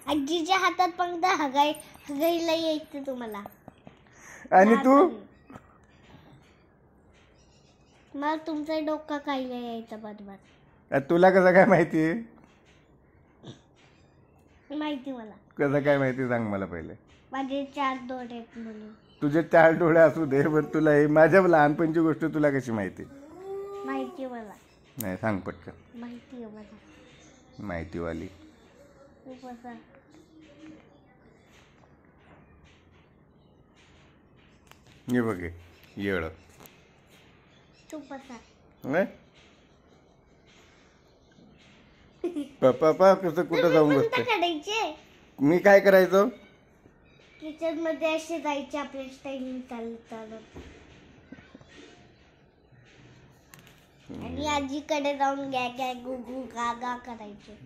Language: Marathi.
आजीच्या हातात फक्त हगायला यायचं तुम्हाला. आणि तू मग तुमचं डोकं खायला यायचं बरोबर. तुला कसं काय माहिती? माहिती मला. कसं काय माहिती सांग मला पहिले. माझे 4 डोळे आहेत म्हणून. तुझे 4 डोळे असू दे पण तुला हे माझ्या लहानपणची गोष्ट तुला कशी माहिती? माहिती मला. नाही सांग पटकन. माहिती आहे मला. माहितीवाली. ये बघे येळ. तू बसा. पप्पा कसं कुठं जाऊन बसते? करायचे मी काय करायचो? किचन मध्ये असे जायचे आपल्या स्टाईल चालत आणि आजीकडे जाऊन गॅ गॅ गु गु गा गा करायचे.